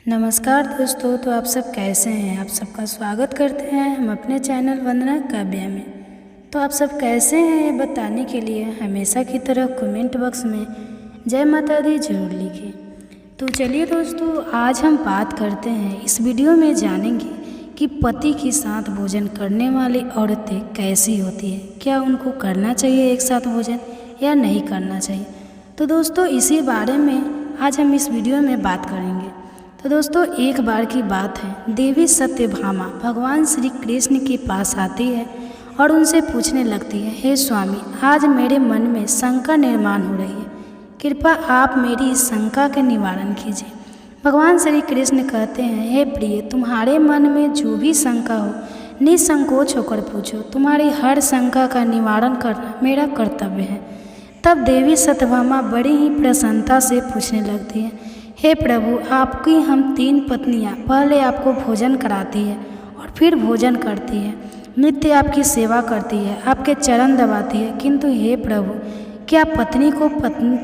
नमस्कार दोस्तों। तो आप सब कैसे हैं? आप सबका स्वागत करते हैं हम अपने चैनल वंदना काव्या में। तो आप सब कैसे हैं ये बताने के लिए हमेशा की तरह कमेंट बॉक्स में जय माता दी जरूर लिखें। तो चलिए दोस्तों, आज हम बात करते हैं, इस वीडियो में जानेंगे कि पति के साथ भोजन करने वाली औरतें कैसी होती है। क्या उनको करना चाहिए एक साथ भोजन या नहीं करना चाहिए? तो दोस्तों, इसी बारे में आज हम इस वीडियो में बात करेंगे। तो दोस्तों, एक बार की बात है, देवी सत्यभामा भगवान श्री कृष्ण के पास आती है और उनसे पूछने लगती है, हे स्वामी, आज मेरे मन में शंका निर्माण हो रही है, कृपया आप मेरी इस शंका का निवारण कीजिए। भगवान श्री कृष्ण कहते हैं, हे प्रिय, तुम्हारे मन में जो भी शंका हो निसंकोच होकर पूछो, तुम्हारी हर शंका का निवारण करना मेरा कर्तव्य है। तब देवी सत्यभामा बड़ी ही प्रसन्नता से पूछने लगती है, हे प्रभु, आपकी हम 3 पत्नियां पहले आपको भोजन कराती है और फिर भोजन करती है, नित्य आपकी सेवा करती है, आपके चरण दबाती है, किंतु हे प्रभु, क्या पत्नी को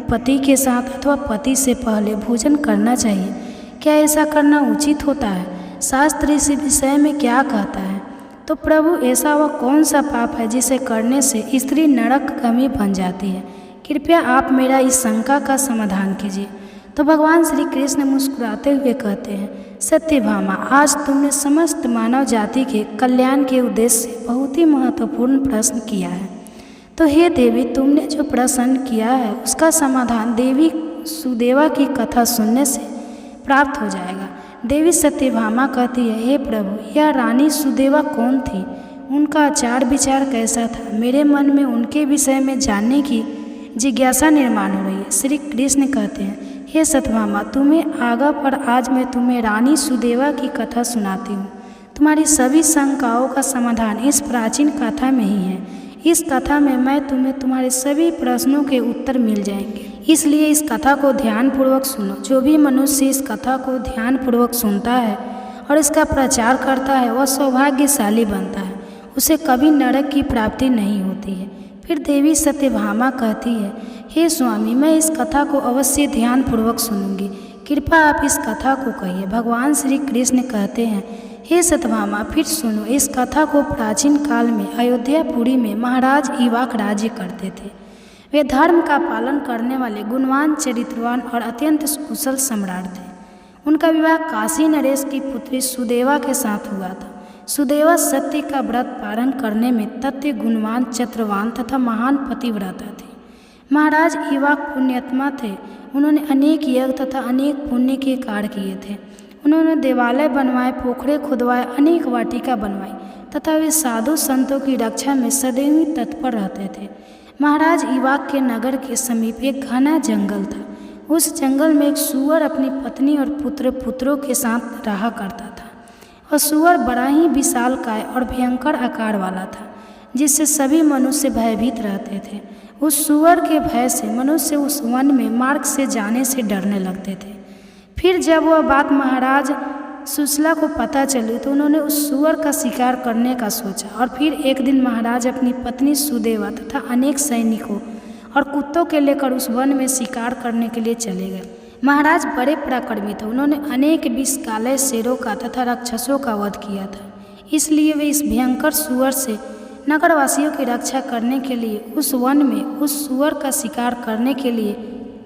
पति के साथ अथवा पति से पहले भोजन करना चाहिए? क्या ऐसा करना उचित होता है? शास्त्र इस विषय में क्या कहता है? तो प्रभु, ऐसा वह कौन सा पाप है जिसे करने से स्त्री नरकगामी बन जाती है? कृपया आप मेरा इस शंका का समाधान कीजिए। तो भगवान श्री कृष्ण मुस्कुराते हुए कहते हैं, सत्यभामा, आज तुमने समस्त मानव जाति के कल्याण के उद्देश्य से बहुत ही महत्वपूर्ण प्रश्न किया है। तो हे देवी, तुमने जो प्रश्न किया है उसका समाधान देवी सुदेवा की कथा सुनने से प्राप्त हो जाएगा। देवी सत्यभामा कहती है, हे प्रभु, यह रानी सुदेवा कौन थी? उनका आचार विचार कैसा था? मेरे मन में उनके विषय में जानने की जिज्ञासा निर्माण हो रही है। श्री कृष्ण कहते हैं, हे सत्यभामा, तुम्हें आगा पर आज मैं तुम्हें रानी सुदेवा की कथा सुनाती हूँ। तुम्हारी सभी शंकाओं का समाधान इस प्राचीन कथा में ही है। इस कथा में मैं तुम्हें तुम्हारे सभी प्रश्नों के उत्तर मिल जाएंगे, इसलिए इस कथा को ध्यानपूर्वक सुनो। जो भी मनुष्य इस कथा को ध्यानपूर्वक सुनता है और इसका प्रचार करता है वह सौभाग्यशाली बनता है, उसे कभी नरक की प्राप्ति नहीं होती है। फिर देवी सत्यभामा कहती है, हे स्वामी, मैं इस कथा को अवश्य ध्यानपूर्वक सुनूंगी, कृपया आप इस कथा को कहिए। भगवान श्री कृष्ण कहते हैं, हे सत्यभामा, फिर सुनो। इस कथा को प्राचीन काल में अयोध्यापुरी में महाराज इवाक राज्य करते थे। वे धर्म का पालन करने वाले गुणवान, चरित्रवान और अत्यंत कुशल सम्राट थे। उनका विवाह काशी नरेश की पुत्री सुदेवा के साथ हुआ था। सुदेवा सत्य का व्रत पालन करने में तथ्य गुणवान, चतुरवान तथा महान पतिव्रता थी। महाराज इवाक पुण्यात्मा थे। उन्होंने अनेक यज्ञ तथा अनेक पुण्य के कार्य किए थे। उन्होंने देवालय बनवाए, पोखरे खुदवाए, अनेक वाटिका बनवाई तथा वे साधु संतों की रक्षा में सदैव तत्पर रहते थे। महाराज इवाक के नगर के समीप एक घना जंगल था। उस जंगल में एक सूअर अपनी पत्नी और पुत्रों के साथ रहा करता था। और सूअर बड़ा ही विशालकाय और भयंकर आकार वाला था, जिससे सभी मनुष्य भयभीत रहते थे। उस सूअर के भय से मनुष्य उस वन में मार्ग से जाने से डरने लगते थे। फिर जब वह बात महाराज सुशला को पता चली तो उन्होंने उस सूअर का शिकार करने का सोचा। और फिर एक दिन महाराज अपनी पत्नी सुदेवा तथा अनेक सैनिकों और कुत्तों के लेकर उस वन में शिकार करने के लिए चले गए। महाराज बड़े पराक्रमी थे। उन्होंने अनेक विषकालय शेरों का तथा राक्षसों का वध किया था। इसलिए वे इस भयंकर सूअर से नगरवासियों की रक्षा करने के लिए उस वन में उस सूअर का शिकार करने के लिए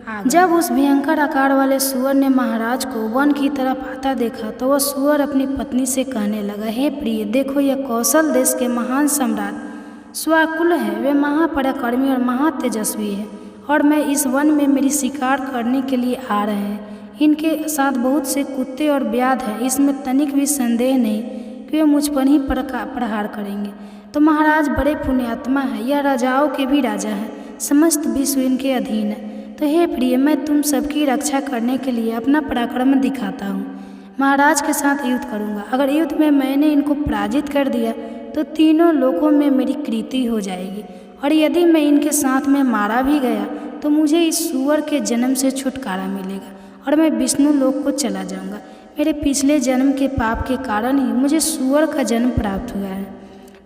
आ गए। जब उस भयंकर आकार वाले सूअर ने महाराज को वन की तरफ आता देखा तो वह सूअर अपनी पत्नी से कहने लगा, हे प्रिय, देखो, यह कौशल देश के महान सम्राट स्वाकुल है। वे महापराक्रमी और महातेजस्वी है और मैं इस वन में मेरी शिकार करने के लिए आ रहे हैं। इनके साथ बहुत से कुत्ते और व्याध हैं। इसमें तनिक भी संदेह नहीं कि वे मुझ पर ही प्रहार करेंगे। तो महाराज बड़े पुण्यात्मा है, यह राजाओं के भी राजा है, समस्त विश्व इनके अधीन है। तो हे प्रिय, मैं तुम सबकी रक्षा करने के लिए अपना पराक्रम दिखाता हूँ। महाराज के साथ युद्ध करूँगा। अगर युद्ध में मैंने इनको पराजित कर दिया तो तीनों लोकों में मेरी कीर्ति हो जाएगी, और यदि मैं इनके साथ में मारा भी गया तो मुझे इस सूअर के जन्म से छुटकारा मिलेगा और मैं विष्णु लोक को चला जाऊंगा। मेरे पिछले जन्म के पाप के कारण ही मुझे सूअर का जन्म प्राप्त हुआ है।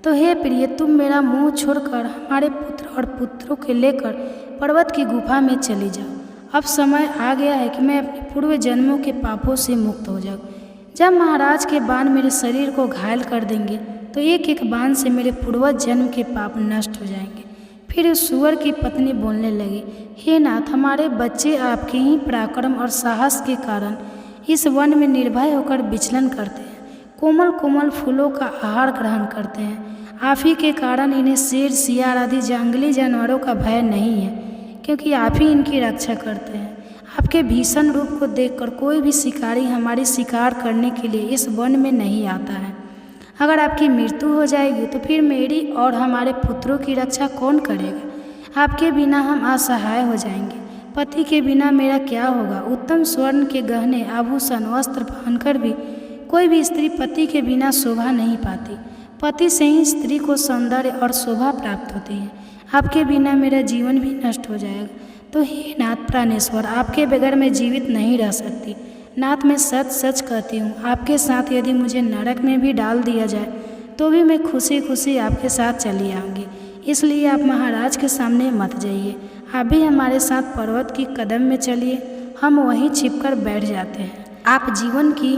तो हे प्रिय, तुम मेरा मुंह छोड़कर हमारे पुत्र और पुत्रों के लेकर पर्वत की गुफा में चली जाओ। अब समय आ गया है कि मैं अपने पूर्व जन्मों के पापों से मुक्त हो जाऊँ। जब महाराज के बाण मेरे शरीर को घायल कर देंगे तो एक एक बाण से मेरे पूर्वज जन्म के पाप नष्ट हो जाएंगे। फिर उस सूअर की पत्नी बोलने लगी, हे नाथ, हमारे बच्चे आपके ही पराक्रम और साहस के कारण इस वन में निर्भय होकर विचलन करते हैं, कोमल कोमल फूलों का आहार ग्रहण करते हैं। आप ही के कारण इन्हें शेर, सियार आदि जंगली जानवरों का भय नहीं है, क्योंकि आप ही इनकी रक्षा करते हैं। आपके भीषण रूप को देखकर कोई भी शिकारी हमारी शिकार करने के लिए इस वन में नहीं आता है। अगर आपकी मृत्यु हो जाएगी तो फिर मेरी और हमारे पुत्रों की रक्षा कौन करेगा? आपके बिना हम असहाय हो जाएंगे। पति के बिना मेरा क्या होगा? उत्तम स्वर्ण के गहने, आभूषण, वस्त्र पहनकर भी कोई भी स्त्री पति के बिना शोभा नहीं पाती। पति से ही स्त्री को सौंदर्य और शोभा प्राप्त होती है। आपके बिना मेरा जीवन भी नष्ट हो जाएगा। तो हे नाथ प्राणेश्वर, आपके बगैर मैं जीवित नहीं रह सकती। नाथ, मैं सच सच कहती हूँ, आपके साथ यदि मुझे नरक में भी डाल दिया जाए तो भी मैं खुशी खुशी आपके साथ चली आऊँगी। इसलिए आप महाराज के सामने मत जाइए, आप भी हमारे साथ पर्वत की कदम में चलिए, हम वहीं छिपकर बैठ जाते हैं। आप जीवन की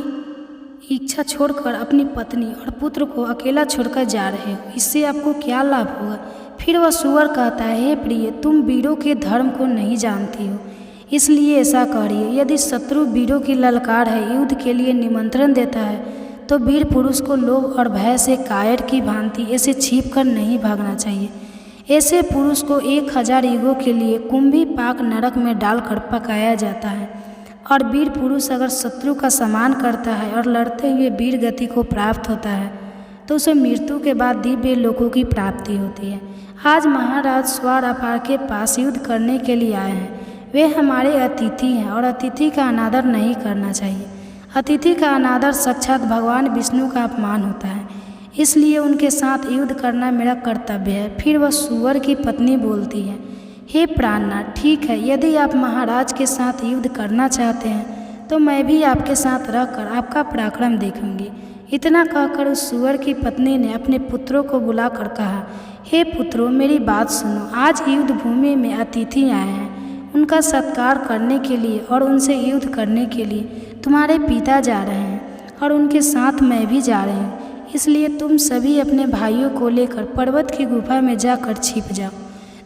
इच्छा छोड़कर अपनी पत्नी और पुत्र को अकेला छोड़कर जा रहे हो, इससे आपको क्या लाभ होगा? फिर वह सूअर कहता है, हे प्रिय, तुम वीरों के धर्म को नहीं जानती हो, इसलिए ऐसा करिए। यदि शत्रु वीरों की ललकार है, युद्ध के लिए निमंत्रण देता है, तो वीर पुरुष को लोभ और भय से कायर की भांति ऐसे छिप कर नहीं भागना चाहिए। ऐसे पुरुष को 1000 युगों के लिए कुंभी पाक नरक में डालकर पकाया जाता है। और वीर पुरुष अगर शत्रु का सम्मान करता है और लड़ते हुए वीर गति को प्राप्त होता है तो उसे मृत्यु के बाद दिव्य लोकों की प्राप्ति होती है। आज महाराज स्वार अपार के पास युद्ध करने के लिए आए हैं। वे हमारे अतिथि हैं और अतिथि का अनादर नहीं करना चाहिए। अतिथि का अनादर साक्षात भगवान विष्णु का अपमान होता है, इसलिए उनके साथ युद्ध करना मेरा कर्तव्य है। फिर वह सूअर की पत्नी बोलती है, हे प्राणनाथ, ठीक है, यदि आप महाराज के साथ युद्ध करना चाहते हैं तो मैं भी आपके साथ रहकर आपका पराक्रम देखूंगी। इतना कहकर उस सूअर की पत्नी ने अपने पुत्रों को बुलाकर कहा, हे पुत्रों, मेरी बात सुनो। आज युद्ध भूमि में अतिथि आए हैं, उनका सत्कार करने के लिए और उनसे युद्ध करने के लिए तुम्हारे पिता जा रहे हैं और उनके साथ मैं भी जा रही हूँ। इसलिए तुम सभी अपने भाइयों को लेकर पर्वत की गुफा में जाकर छिप जाओ।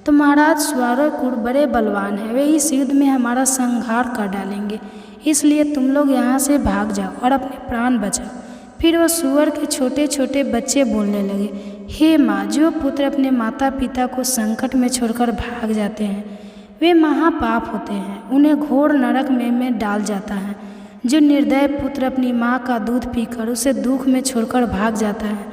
तो महाराज स्वारकुर बड़े बलवान हैं, वे इस युद्ध में हमारा संहार कर डालेंगे, इसलिए तुम लोग यहाँ से भाग जाओ और अपने प्राण बचाओ। फिर वह सूअर के छोटे छोटे बच्चे बोलने लगे, हे माँ, जो पुत्र अपने माता पिता को संकट में छोड़कर भाग जाते हैं वे महापाप होते हैं, उन्हें घोर नरक में डाल जाता है। जो निर्दय पुत्र अपनी माँ का दूध पीकर उसे दुख में छोड़कर भाग जाता है,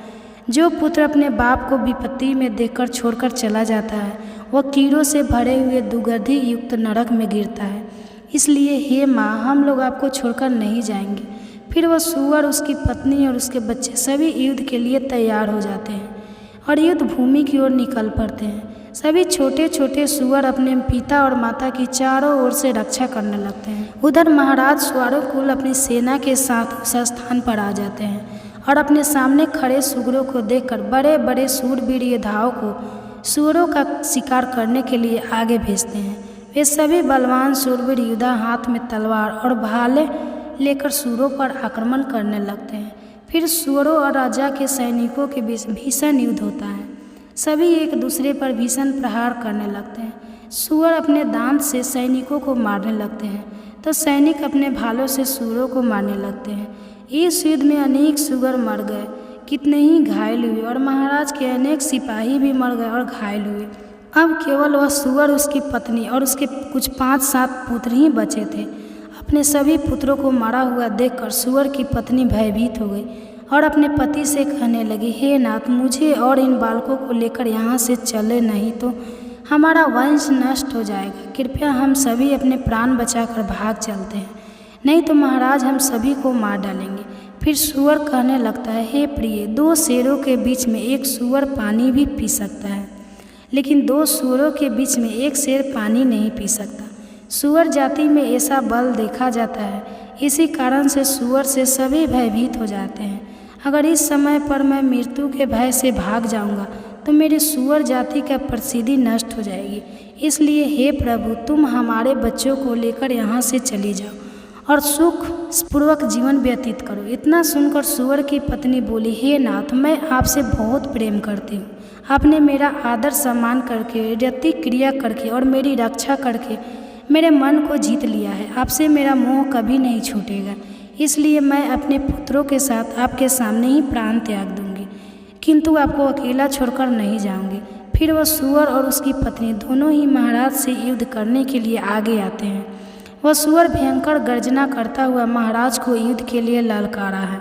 जो पुत्र अपने बाप को विपत्ति में देखकर छोड़कर चला जाता है, वह कीड़ों से भरे हुए दुर्गंधि युक्त नरक में गिरता है। इसलिए हे माँ, हम लोग आपको छोड़कर नहीं जाएंगे। फिर वह सूअर, उसकी पत्नी और उसके बच्चे सभी युद्ध के लिए तैयार हो जाते हैं और युद्ध भूमि की ओर निकल पड़ते हैं। सभी छोटे छोटे सूअर अपने पिता और माता की चारों ओर से रक्षा करने लगते हैं। उधर महाराज स्वारोकुल अपनी सेना के साथ उस स्थान पर आ जाते हैं और अपने सामने खड़े सूअरों को देखकर बड़े बड़े शूरवीर योद्धाओं को सूअरों का शिकार करने के लिए आगे भेजते हैं। वे सभी बलवान शूरवीर योद्धा हाथ में तलवार और भाले लेकर सूअरों पर आक्रमण करने लगते हैं। फिर सूअरों और राजा के सैनिकों के बीच भीषण युद्ध होता है। सभी एक दूसरे पर भीषण प्रहार करने लगते हैं। सूअर अपने दांत से सैनिकों को मारने लगते हैं तो सैनिक अपने भालों से सूअरों को मारने लगते हैं। इस युद्ध में अनेक सूअर मर गए, कितने ही घायल हुए और महाराज के अनेक सिपाही भी मर गए और घायल हुए। अब केवल वह सूअर, उसकी पत्नी और उसके कुछ 5-7 पुत्र ही बचे थे। अपने सभी पुत्रों को मारा हुआ देखकर सूअर की पत्नी भयभीत हो गई और अपने पति से कहने लगी, हे नाथ, मुझे और इन बालकों को लेकर यहाँ से चले, नहीं तो हमारा वंश नष्ट हो जाएगा। कृपया हम सभी अपने प्राण बचाकर भाग चलते हैं, नहीं तो महाराज हम सभी को मार डालेंगे। फिर सूअर कहने लगता है, हे प्रिय, 2 शेरों के बीच में एक सूअर पानी भी पी सकता है, लेकिन 2 सूअरों के बीच में एक शेर पानी नहीं पी सकता। सूअर जाति में ऐसा बल देखा जाता है, इसी कारण से सूअर से सभी भयभीत हो जाते हैं। अगर इस समय पर मैं मृत्यु के भय से भाग जाऊंगा तो मेरी सूअर जाति का प्रसिद्धि नष्ट हो जाएगी। इसलिए हे प्रभु, तुम हमारे बच्चों को लेकर यहाँ से चली जाओ और सुख पूर्वक जीवन व्यतीत करो। इतना सुनकर सूअर की पत्नी बोली, हे नाथ, मैं आपसे बहुत प्रेम करती हूँ। आपने मेरा आदर सम्मान करके, रति क्रिया करके और मेरी रक्षा करके मेरे मन को जीत लिया है। आपसे मेरा मोह कभी नहीं छूटेगा। इसलिए मैं अपने पुत्रों के साथ आपके सामने ही प्राण त्याग दूंगी, किंतु आपको अकेला छोड़कर नहीं जाऊंगी। फिर वह सूअर और उसकी पत्नी दोनों ही महाराज से युद्ध करने के लिए आगे आते हैं। वह सूअर भयंकर गर्जना करता हुआ महाराज को युद्ध के लिए ललकारा है।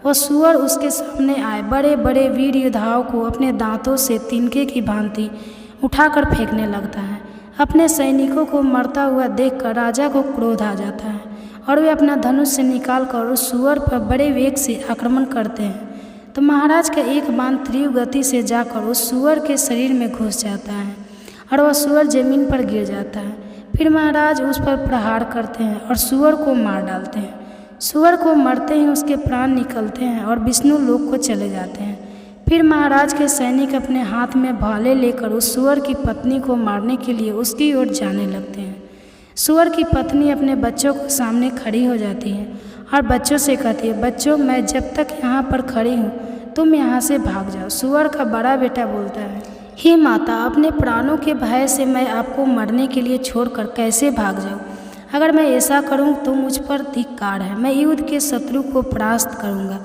वह सूअर उसके सामने आए बड़े बड़े वीर योद्धाओं को अपने दांतों से तिनके की भांति उठाकर फेंकने लगता है। अपने सैनिकों को मरता हुआ देखकर राजा को क्रोध आ जाता है और वे अपना धनुष से निकालकर उस सूअर पर बड़े वेग से आक्रमण करते हैं। तो महाराज का एक बाण तीव्र गति से जाकर उस सूअर के शरीर में घुस जाता है और वह सूअर जमीन पर गिर जाता है। फिर महाराज उस पर प्रहार करते हैं और सूअर को मार डालते हैं। सूअर को मरते ही उसके प्राण निकलते हैं और विष्णु लोक को चले जाते हैं। फिर महाराज के सैनिक अपने हाथ में भाले लेकर उस सूअर की पत्नी को मारने के लिए उसकी ओर जाने लगते हैं। सूअर की पत्नी अपने बच्चों को सामने खड़ी हो जाती है और बच्चों से कहती है, बच्चों, मैं जब तक यहाँ पर खड़ी हूँ तुम यहाँ से भाग जाओ। सूअर का बड़ा बेटा बोलता है, हे माता, अपने प्राणों के भय से मैं आपको मरने के लिए छोड़कर कैसे भाग जाऊँ? अगर मैं ऐसा करूँ तो मुझ पर धिक्कार है। मैं युद्ध के शत्रु को परास्त करूँगा।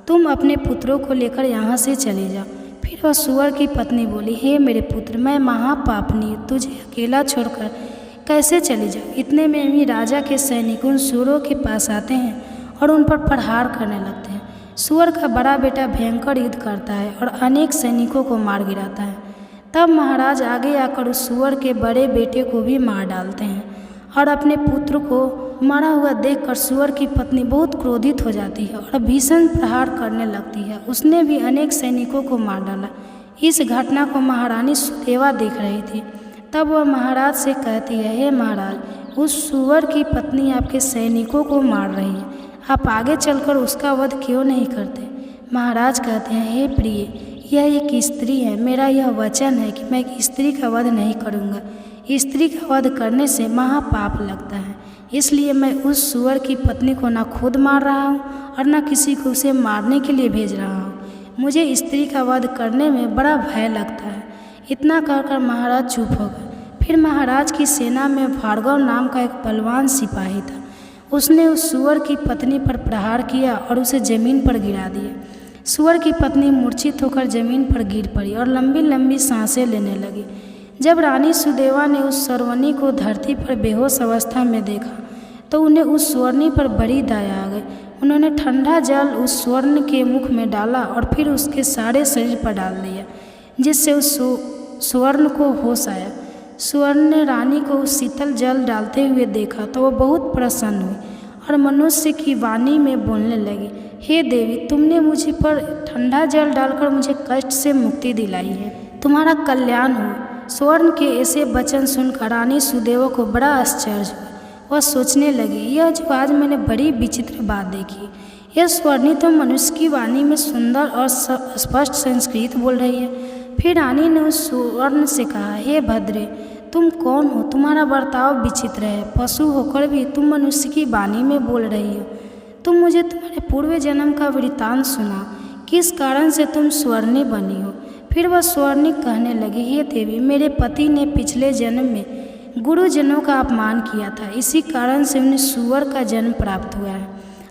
तुम अपने पुत्रों को लेकर यहाँ से चले जाओ। फिर वह सूअर की पत्नी बोली, हे मेरे पुत्र, मैं महापापनी तुझे अकेला छोड़कर कैसे चले जाओ? इतने में भी राजा के सैनिक उन सूअरों के पास आते हैं और उन पर प्रहार करने लगते हैं। सूअर का बड़ा बेटा भयंकर युद्ध करता है और अनेक सैनिकों को मार गिराता है। तब महाराज आगे आकर उस सूअर के बड़े बेटे को भी मार डालते हैं और अपने पुत्र को मरा हुआ देखकर सूअर की पत्नी बहुत क्रोधित हो जाती है और भीषण प्रहार करने लगती है। उसने भी अनेक सैनिकों को मार डाला। इस घटना को महारानी सुदेवा देख रही थी। तब वह महाराज से कहती है, हे महाराज, उस सूअर की पत्नी आपके सैनिकों को मार रही है, आप आगे चलकर उसका वध क्यों नहीं करते? महाराज कहते हैं, हे प्रिय, यह एक स्त्री है। मेरा यह वचन है कि मैं एक स्त्री का वध नहीं करूँगा। स्त्री का वध करने से महापाप लगता है। इसलिए मैं उस सूअर की पत्नी को न खुद मार रहा हूँ और न किसी को उसे मारने के लिए भेज रहा हूँ। मुझे स्त्री का वध करने में बड़ा भय लगता है। इतना कहकर महाराज चुप हो गए। फिर महाराज की सेना में भार्गव नाम का एक बलवान सिपाही था। उसने उस सूअर की पत्नी पर प्रहार किया और उसे जमीन पर गिरा दिया। सूअर की पत्नी मूर्छित होकर जमीन पर गिर पड़ी और लंबी लंबी सांसें लेने लगी। जब रानी सुदेवा ने उस स्वरवनी को धरती पर बेहोश अवस्था में देखा तो उन्हें उस स्वरनी पर बड़ी दया आ गई। उन्होंने ठंडा जल उस स्वर्ण के मुख में डाला और फिर उसके सारे शरीर पर डाल दिया, जिससे उस स्वर्ण को होश आया। स्वर्ण ने रानी को उस शीतल जल डालते हुए देखा तो वह बहुत प्रसन्न हुई और मनुष्य की वाणी में बोलने लगी, हे देवी, तुमने मुझ पर ठंडा जल डालकर मुझे कष्ट से मुक्ति दिलाई है। तुम्हारा कल्याण हो। स्वर्ण के ऐसे वचन सुनकर रानी सुदेवा को बड़ा आश्चर्य हुआ। वह सोचने लगी, यह जो आज मैंने बड़ी विचित्र बात देखी, यह स्वर्णी तो मनुष्य की वाणी में सुंदर और स्पष्ट संस्कृत बोल रही है। फिर रानी ने उस स्वर्ण से कहा, हे भद्रे, तुम कौन हो? तुम्हारा बर्ताव विचित्र है। पशु होकर भी तुम मनुष्य की वाणी में बोल रही हो। तुम मुझे तुम्हारे पूर्व जन्म का वृत्तांत सुना, किस कारण से तुम स्वर्णी बनी हो। फिर वह स्वर्णी कहने लगी, हे देवी, मेरे पति ने पिछले जन्म में गुरुजनों का अपमान किया था, इसी कारण से उन्हें सूअर का जन्म प्राप्त हुआ है।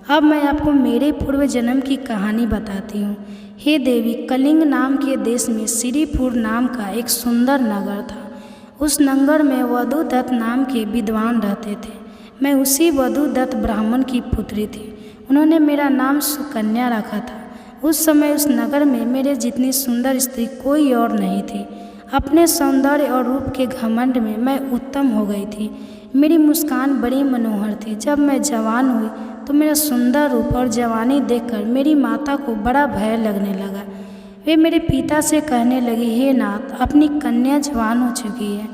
अब मैं आपको मेरे पूर्व जन्म की कहानी बताती हूँ। हे देवी, कलिंग नाम के देश में श्रीपुर नाम का एक सुंदर नगर था। उस नगर में वधूदत्त नाम के विद्वान रहते थे। मैं उसी वधूदत्त ब्राह्मण की पुत्री थी। उन्होंने मेरा नाम सुकन्या रखा था। उस समय उस नगर में मेरे जितनी सुंदर स्त्री कोई और नहीं थी। अपने सौंदर्य और रूप के घमंड में मैं उत्तम हो गई थी। मेरी मुस्कान बड़ी मनोहर थी। जब मैं जवान हुई तो मेरा सुंदर रूप और जवानी देखकर मेरी माता को बड़ा भय लगने लगा। वे मेरे पिता से कहने लगी, हे नाथ, अपनी कन्या जवान हो चुकी है,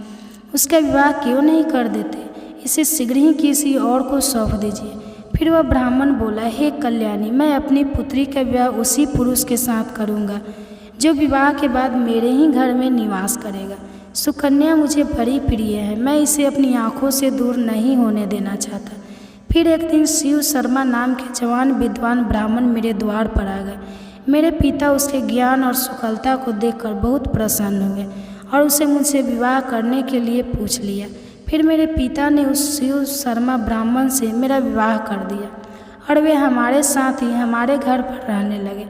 उसका विवाह क्यों नहीं कर देते? इसे शीघ्र ही किसी और को सौंप दीजिए। फिर वह ब्राह्मण बोला, हे कल्याणी, मैं अपनी पुत्री का विवाह उसी पुरुष के साथ करूँगा जो विवाह के बाद मेरे ही घर में निवास करेगा। सुकन्या मुझे बड़ी प्रिय है, मैं इसे अपनी आंखों से दूर नहीं होने देना चाहता। फिर एक दिन शिव शर्मा नाम के जवान विद्वान ब्राह्मण मेरे द्वार पर आ गए। मेरे पिता उसके ज्ञान और सुकलता को देखकर बहुत प्रसन्न हुए और उसे मुझसे विवाह करने के लिए पूछ लिया। फिर मेरे पिता ने उस शिव शर्मा ब्राह्मण से मेरा विवाह कर दिया और वे हमारे साथ ही हमारे घर पर रहने लगे।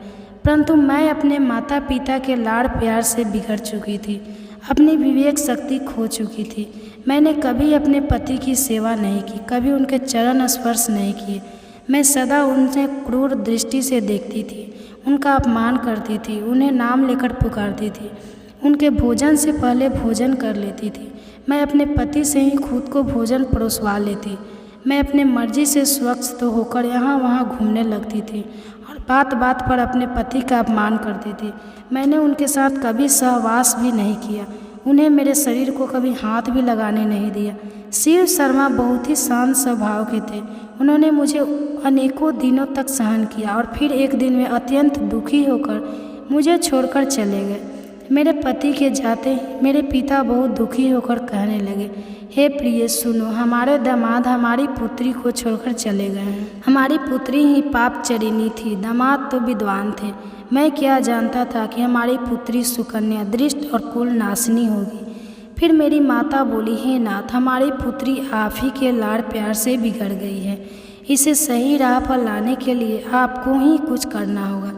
परंतु मैं अपने माता पिता के लाड़ प्यार से बिगड़ चुकी थी, अपनी विवेक शक्ति खो चुकी थी। मैंने कभी अपने पति की सेवा नहीं की, कभी उनके चरण स्पर्श नहीं किए। मैं सदा उनसे क्रूर दृष्टि से देखती थी, उनका अपमान करती थी, उन्हें नाम लेकर पुकारती थी, उनके भोजन से पहले भोजन कर लेती थी। मैं अपने पति से ही खुद को भोजन परोसवा लेती। मैं अपने मर्जी से स्वच्छ होकर यहाँ वहाँ घूमने लगती थी और बात बात पर अपने पति का अपमान करती थी। मैंने उनके साथ कभी सहवास भी नहीं किया, उन्हें मेरे शरीर को कभी हाथ भी लगाने नहीं दिया। शिव शर्मा बहुत ही शांत स्वभाव के थे। उन्होंने मुझे अनेकों दिनों तक सहन किया और फिर एक दिन वे अत्यंत दुखी होकर मुझे छोड़कर चले गए। मेरे पति के जाते मेरे पिता बहुत दुखी होकर कहने लगे, हे प्रिय सुनो, हमारे दामाद हमारी पुत्री को छोड़कर चले गए हैं। हमारी पुत्री ही पाप चरिणी थी, दामाद तो विद्वान थे। मैं क्या जानता था कि हमारी पुत्री सुकन्या दृष्ट और कुल नाशनी होगी। फिर मेरी माता बोली, हे नाथ, हमारी पुत्री आप ही के लाड़ प्यार से बिगड़ गई है। इसे सही राह पर लाने के लिए आपको ही कुछ करना होगा।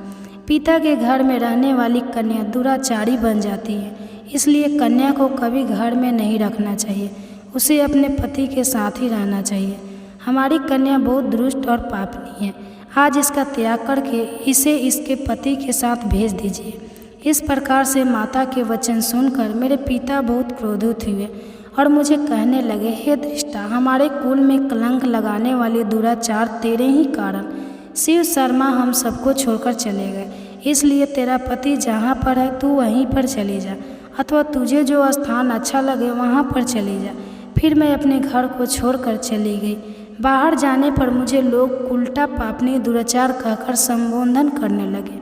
पिता के घर में रहने वाली कन्या दुराचारी बन जाती है, इसलिए कन्या को कभी घर में नहीं रखना चाहिए, उसे अपने पति के साथ ही रहना चाहिए। हमारी कन्या बहुत दुष्ट और पापनी है, आज इसका त्याग करके इसे इसके पति के साथ भेज दीजिए। इस प्रकार से माता के वचन सुनकर मेरे पिता बहुत क्रोधित हुए और मुझे कहने लगे, हे दृष्टा, हमारे कुल में कलंक लगाने वाले दुराचार तेरे ही कारण शिव शर्मा हम सबको छोड़कर चले गए, इसलिए तेरा पति जहाँ पर है तू वहीं पर चली जा, अथवा तुझे जो स्थान अच्छा लगे वहाँ पर चली जा। फिर मैं अपने घर को छोड़कर चली गई। बाहर जाने पर मुझे लोग उल्टा पापनी दुराचार कहकर संबोधन करने लगे,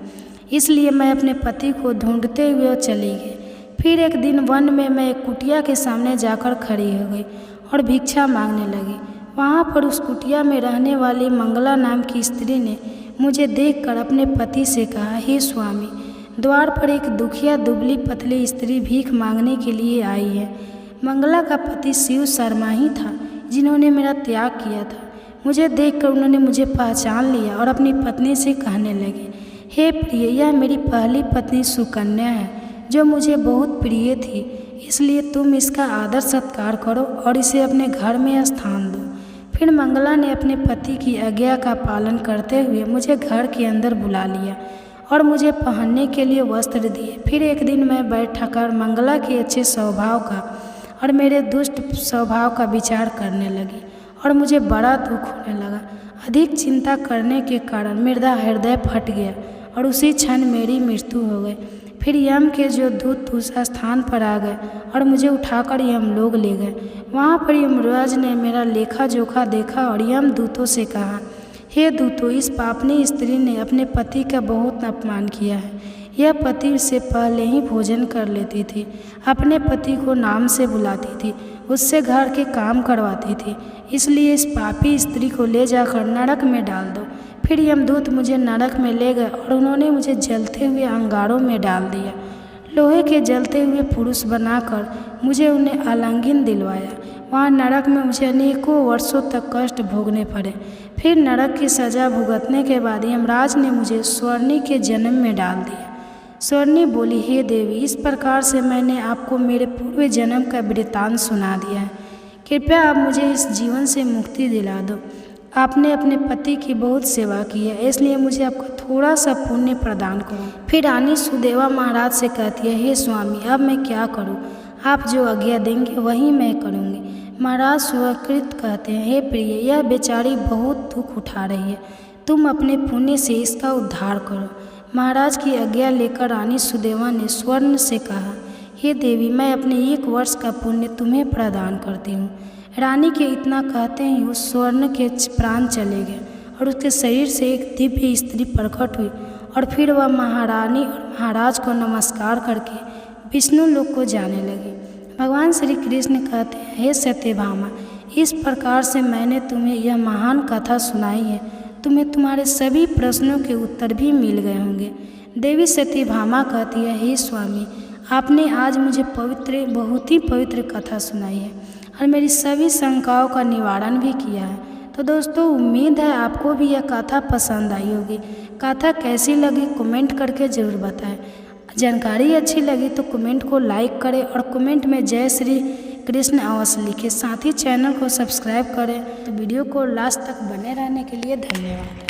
इसलिए मैं अपने पति को ढूंढते हुए चली गई। फिर एक दिन वन में मैं एक कुटिया के सामने जाकर खड़ी हो गई और भिक्षा मांगने लगी। वहाँ पर उस कुटिया में रहने वाली मंगला नाम की स्त्री ने मुझे देखकर अपने पति से कहा, हे स्वामी, द्वार पर एक दुखिया दुबली पतली स्त्री भीख मांगने के लिए आई है। मंगला का पति शिव शर्मा ही था, जिन्होंने मेरा त्याग किया था। मुझे देखकर उन्होंने मुझे पहचान लिया और अपनी पत्नी से कहने लगे, हे प्रिय, यह मेरी पहली पत्नी सुकन्या है, जो मुझे बहुत प्रिय थी, इसलिए तुम इसका आदर सत्कार करो और इसे अपने घर में स्थान दो। फिर मंगला ने अपने पति की आज्ञा का पालन करते हुए मुझे घर के अंदर बुला लिया और मुझे पहनने के लिए वस्त्र दिए। फिर एक दिन मैं बैठकर मंगला के अच्छे स्वभाव का और मेरे दुष्ट स्वभाव का विचार करने लगी और मुझे बड़ा दुख होने लगा। अधिक चिंता करने के कारण मेरा हृदय फट गया और उसी क्षण मेरी मृत्यु हो गई। फिर यम के जो दूत उस स्थान पर आ गए और मुझे उठाकर यम लोग ले गए। वहाँ पर यमराज ने मेरा लेखा जोखा देखा और यम दूतों से कहा, हे दूतों, इस पापनी स्त्री ने अपने पति का बहुत अपमान किया है। यह पति से पहले ही भोजन कर लेती थी, अपने पति को नाम से बुलाती थी, उससे घर के काम करवाती थी, इसलिए इस पापी स्त्री को ले जाकर नरक में डाल दो। फिर यमदूत मुझे नरक में ले गए और उन्होंने मुझे जलते हुए अंगारों में डाल दिया। लोहे के जलते हुए पुरुष बनाकर मुझे उन्हें आलिंगन दिलवाया। वहाँ नरक में मुझे अनेकों वर्षों तक कष्ट भोगने पड़े। फिर नरक की सज़ा भुगतने के बाद यमराज ने मुझे स्वर्णी के जन्म में डाल दिया। स्वर्णी बोली, हे देवी, इस प्रकार से मैंने आपको मेरे पूर्व जन्म का वृत्तांत सुना दिया है। कृपया आप मुझे इस जीवन से मुक्ति दिला दो। आपने अपने पति की बहुत सेवा की है, इसलिए मुझे आपका थोड़ा सा पुण्य प्रदान करो। फिर रानी सुदेवा महाराज से कहती है, हे स्वामी, अब मैं क्या करूं? आप जो आज्ञा देंगे वही मैं करूंगी। महाराज सुकृत कहते हैं, हे प्रिय, यह बेचारी बहुत दुख उठा रही है, तुम अपने पुण्य से इसका उद्धार करो। महाराज की आज्ञा लेकर रानी सुदेवा ने स्वर्ण से कहा, हे देवी, मैं अपने 1 वर्ष का पुण्य तुम्हें प्रदान करती हूँ। रानी के इतना कहते ही उस स्वर्ण के प्राण चले गए और उसके शरीर से एक दिव्य स्त्री प्रकट हुई और फिर वह महारानी और महाराज को नमस्कार करके विष्णु लोक को जाने लगे। भगवान श्री कृष्ण कहते हैं, हे सत्यभामा, इस प्रकार से मैंने तुम्हें यह महान कथा सुनाई है, तुम्हें तुम्हारे सभी प्रश्नों के उत्तर भी मिल गए होंगे। देवी सत्यभामा कहती है, हे स्वामी, आपने आज मुझे बहुत ही पवित्र कथा सुनाई है और मेरी सभी शंकाओं का निवारण भी किया है। तो दोस्तों, उम्मीद है आपको भी यह कथा पसंद आई होगी। कथा कैसी लगी कमेंट करके ज़रूर बताएं। जानकारी अच्छी लगी तो कमेंट को लाइक करें और कमेंट में जय श्री कृष्ण अवश्य लिखें। साथ ही चैनल को सब्सक्राइब करें। तो वीडियो को लास्ट तक बने रहने के लिए धन्यवाद।